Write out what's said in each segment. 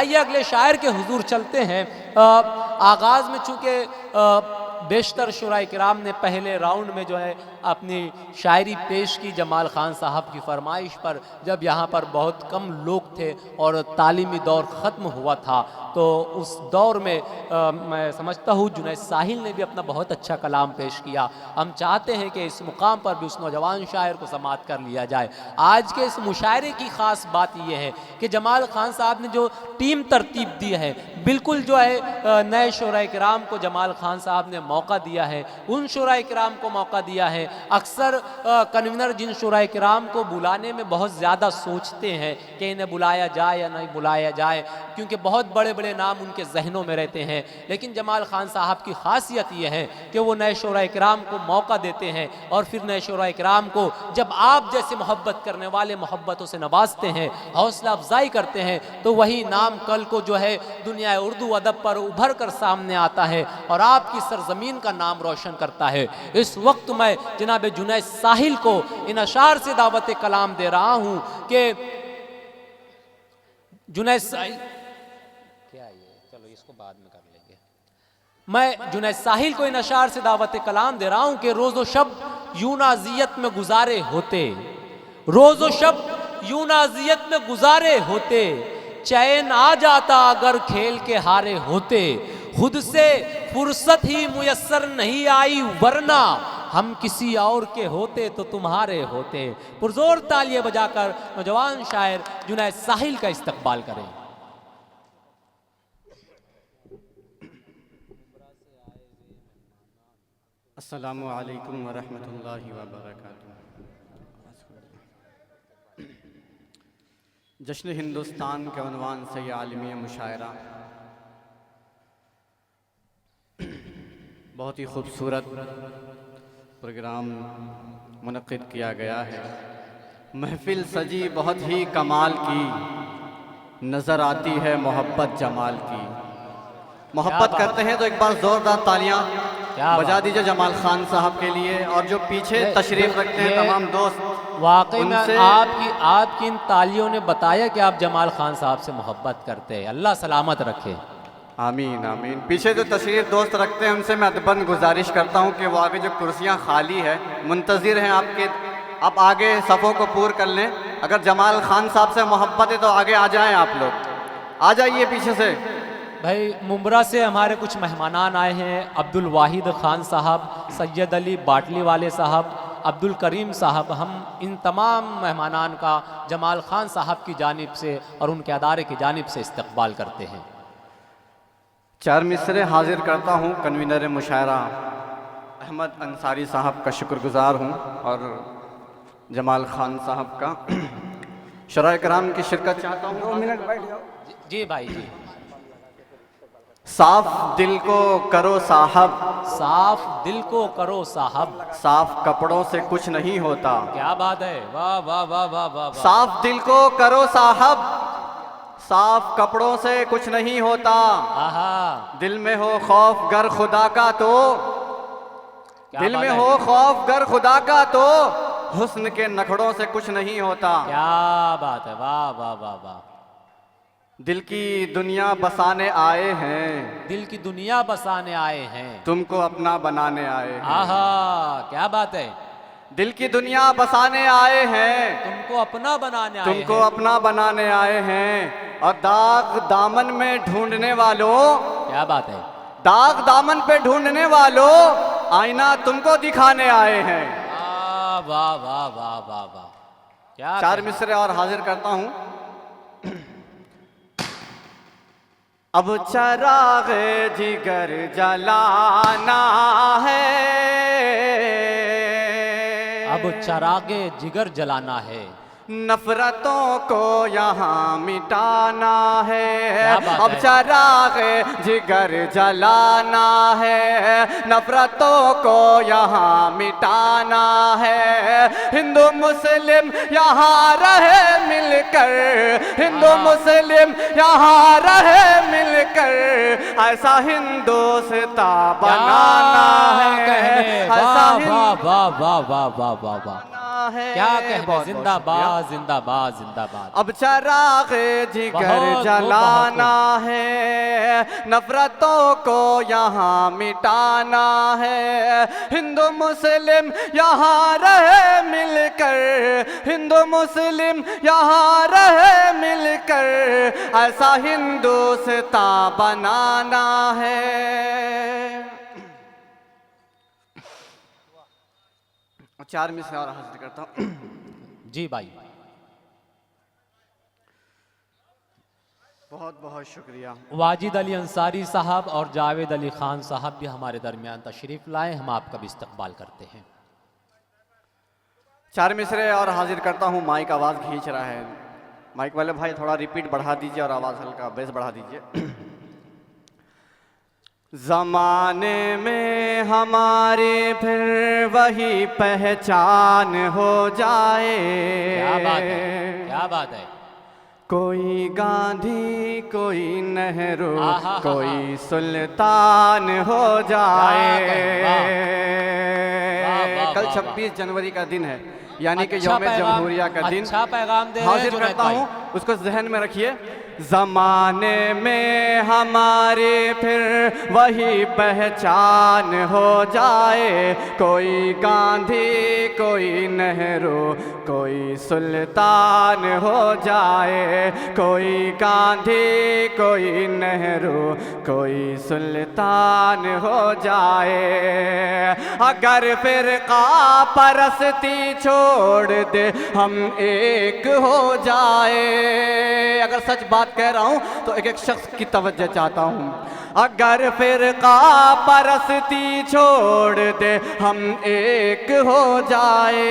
आइए अगले शायर के हुजूर चलते हैं। आगाज़ में चूँकि बेशतर शुराए किराम ने पहले राउंड में जो है अपनी शायरी पेश की जमाल ख़ान साहब की फरमाइश पर, जब यहाँ पर बहुत कम लोग थे और तालीमी दौर ख़त्म हुआ था, तो उस दौर में मैं समझता हूँ जुनैद साहिल ने भी अपना बहुत अच्छा कलाम पेश किया। हम चाहते हैं कि इस मुकाम पर भी उस नौजवान शायर को समाअत कर लिया जाए। आज के इस मुशायरे की ख़ास बात यह है कि जमाल ख़ान साहब ने जो टीम तरतीब दी है, बिल्कुल जो है नए शुराए किराम को जमाल ख़ान साहब ने मौका दिया है, उन शुराए किराम को मौका दिया है। अक्सर कन्वीनर जिन शुराए किराम को बुलाने में बहुत ज़्यादा सोचते हैं कि इन्हें बुलाया जाए या नहीं बुलाया जाए, क्योंकि बहुत बड़े बड़े नाम उनके जहनों में रहते हैं। लेकिन जमाल ख़ान साहब की खासियत यह है कि वो नए शुराए किराम को मौका देते हैं और फिर नए शुराए किराम को जब आप जैसे मोहब्बत करने वाले मोहब्बतों से नवाजते हैं, हौसला अफजाई करते हैं, तो वही नाम कल को जो है दुनिया उर्दू अदब पर उभर कर सामने आता है और आपकी सरजमीन का नाम रोशन करता है। इस वक्त मैं जनाब जुनैद साहिल को इन अशार से दावत कलाम दे रहा हूं कि जुनैद साहिल क्या ये, चलो इसको बाद में कर लेंगे। मैं जुनैद साहिल को इन अशार से दावत कलाम दे रहा हूं कि रोज़ो शब यूं नाज़ियत में गुजारे होते, रोज़ो शब यूं नाज़ियत में गुजारे होते, चैन आ जाता अगर खेल के हारे होते, खुद से फुर्सत ही मुयस्सर नहीं आई वरना हम किसी और के होते तो तुम्हारे होते। पुरजोर तालियां बजाकर नौजवान शायर जुनैद साहिल का इस्तकबाल करें। अस्सलामु अलैकुम वरहमतुल्लाहि वबरकातुहू। जश्न हिंदुस्तान के उन्वान से ये आलमी मुशायरा बहुत ही खूबसूरत प्रोग्राम मुनक़्क़िद किया गया है। महफ़िल सजी बहुत ही कमाल की, नज़र आती है मोहब्बत जमाल की। मोहब्बत करते हैं तो एक बार ज़ोरदार तालियां बजा दीजिए जमाल ख़ान साहब के लिए, और जो पीछे तशरीफ़ रखते हैं तमाम दोस्त। वाकई में आपकी इन तालियों ने बताया कि आप जमाल ख़ान साहब से मोहब्बत करते हैं। अल्लाह सलामत रखे। आमीन आमीन। पीछे जो तशरीफ़ दोस्त रखते हैं उनसे मैं अदबन गुजारिश करता हूँ कि वो आगे जो कुर्सियाँ खाली है मुंतज़िर हैं आपके, आप आगे सफ़ों को पूर कर लें। अगर जमाल ख़ान साहब से मोहब्बत है तो आगे आ जाएं, आप लोग आ जाइए पीछे से। भाई मुंब्रा से हमारे कुछ मेहमानान आए हैं, अब्दुल वाहिद ख़ान साहब, सैयद अली बाटली वाले साहब, अब्दुल करीम साहब। हम इन तमाम मेहमानान का जमाल ख़ान साहब की जानिब से और उनके अदारे की जानिब से इस्तकबाल करते हैं। 4 मिसरे हाजिर करता हूँ। कन्वीनर मुशायरा अहमद अंसारी साहब का शुक्रगुजार हूँ और जमाल ख़ान साहब का शुराए किराम की शिरकत चाहता हूँ। 2 मिनट बैठ जाओ। जी भाई जी। साफ दिल को करो साहब, साफ दिल को करो साहब, साफ कपड़ों से कुछ नहीं होता। क्या बात है, वाह वाह वाह वाह वाह वाह। साफ दिल को करो साहब, साफ कपड़ों से कुछ नहीं होता। आहा, दिल में हो खौफ गर खुदा का तो, दिल में हो खौफ गर खुदा का तो हुस्न के नखड़ों से कुछ नहीं होता। क्या बात है, वाह वाह वाह वाह। दिल की दुनिया बसाने आए हैं, दिल की दुनिया बसाने आए हैं, तुमको अपना बनाने आए हैं। आहा, क्या बात है। दिल की दुनिया बसाने आए हैं, तुमको अपना बनाने आए तुमको हैं। अपना बनाने आए हैं। और दाग दामन में ढूंढने वालों, क्या बात है, दाग दामन पे ढूंढने वालों आईना तुमको दिखाने आए हैं। वाह वाह वाह वाह वाह वाह। क्या 4 मिसरे और हाजिर करता हूं। अब चराग़े जिगर जलाना है, अब चराग़े जिगर जलाना है, नफरतों को यहाँ मिटाना है। अब चराग़े जिगर जलाना है, नफरतों को यहाँ मिटाना है। हिंदू मुस्लिम यहाँ रहे मिल कर, हिंदू मुस्लिम यहाँ रहे मिलकर, ऐसा हिंदुस्तान बनाना है, ऐसा वाह वाह वाह वाह वाह वाह वाह, है। क्या कहने, जिंदाबाद जिंदाबाद जिंदाबाद। अब चराग जिगर जलाना है, नफरतों को यहाँ मिटाना है, हिंदू मुस्लिम यहाँ रहे मिलकर, हिंदू मुस्लिम यहाँ रहे मिलकर, ऐसा हिंदुस्तान बनाना है। चार मिसरे और हाजिर करता हूँ। जी भाई, बहुत बहुत शुक्रिया। वाजिद अली अंसारी साहब और जावेद अली खान साहब भी हमारे दरमियान तशरीफ लाए, हम आपका भी इस्तकबाल करते हैं। चार मिसरे और हाजिर करता हूँ। माइक आवाज़ खींच रहा है, माइक वाले भाई थोड़ा रिपीट बढ़ा दीजिए और आवाज़ हल्का बेस बढ़ा दीजिए। ज़माने में हमारी फिर वही पहचान हो जाए। क्या बात है, क्या बात है। कोई गांधी, कोई नेहरू, आहा, कोई सुल्तान हो जाए। कल 26 जनवरी का दिन है, यानी कि अच्छा यौम जमहूरिया का दिन। अच्छा पैगाम दे रहे हैं हाजिर जुनैद करता भाई। हूँ, उसको जहन में रखिए। ज़माने में हमारी फिर वही पहचान हो जाए, कोई गांधी, कोई नेहरू, कोई सुल्तान हो जाए, कोई गांधी, कोई नेहरू, कोई सुल्तान हो जाए। अगर फिरका परस्ती छोड़ दे हम एक हो जाए। अगर सच बात कह रहा हूं तो एक एक शख्स की तवज्जो चाहता हूं। अगर फिरका परस्ती छोड़ दे हम एक हो जाए,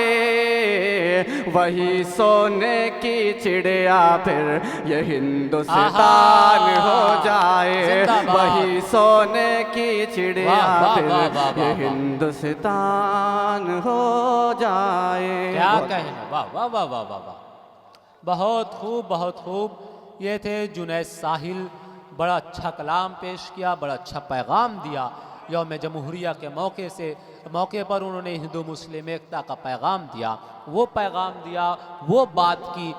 वही सोने की चिड़िया फिर ये हिंदुस्तान हो जाए, वही सोने की चिड़िया फिर ये हिंदुस्तान हो जाए। क्या कहना, वाह वाह वाह वाह वाह वाह, बहुत खूब बहुत खूब। ये थे जुनैद साहिल, बड़ा अच्छा कलाम पेश किया, बड़ा अच्छा पैगाम दिया। यौम जमहूरिया के मौके पर उन्होंने हिंदू मुस्लिम एकता का पैगाम दिया, वो पैगाम दिया, वो बात की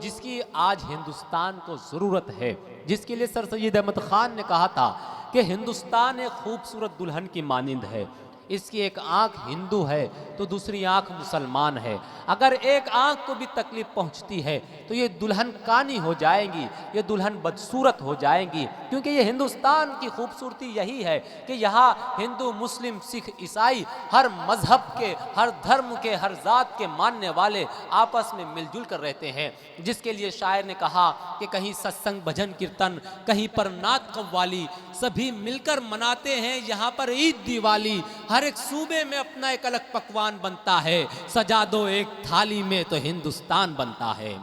जिसकी आज हिंदुस्तान को ज़रूरत है, जिसके लिए सर सैयद अहमद ख़ान ने कहा था कि हिंदुस्तान एक खूबसूरत दुल्हन की मानिंद है, इसकी एक आँख हिंदू है तो दूसरी आँख मुसलमान है। अगर एक आँख को भी तकलीफ पहुँचती है तो ये दुल्हन कानी हो जाएंगी, ये दुल्हन बदसूरत हो जाएंगी, क्योंकि ये हिंदुस्तान की खूबसूरती यही है कि यहाँ हिंदू, मुस्लिम, सिख, ईसाई, हर मज़हब के, हर धर्म के, हर ज़ात के मानने वाले आपस में मिलजुल कर रहते हैं। जिसके लिए शायर ने कहा कि कहीं सत्संग, भजन, कीर्तन, कहीं पर नात कव्वाली, सभी मिलकर मनाते हैं यहाँ पर ईद, दिवाली। हर एक सूबे में अपना एक अलग पकवान बनता है, सजा दो एक थाली में तो हिंदुस्तान बनता है,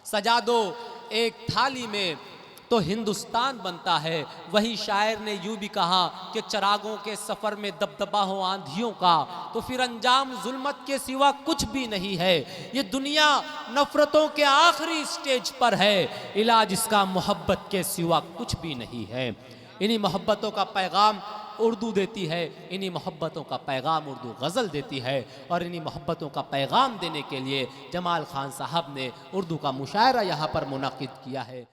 सजा दो एक थाली में तो हिंदुस्तान बनता है। वही शायर ने यूं भी कहा कि चरागों के सफ़र में दबदबा हो आंधियों का, तो फिर अंजाम जुल्मत के सिवा कुछ भी नहीं है। ये दुनिया नफ़रतों के आखिरी स्टेज पर है, इलाज इसका मोहब्बत के सिवा कुछ भी नहीं है। इन्हीं मोहब्बतों का पैगाम उर्दू देती है, इन्हीं मोहब्बतों का पैगाम उर्दू गज़ल देती है, और इन्हीं मोहब्बतों का पैगाम देने के लिए जमाल खान साहब ने उर्दू का मुशायरा यहाँ पर मुनक़िद किया है।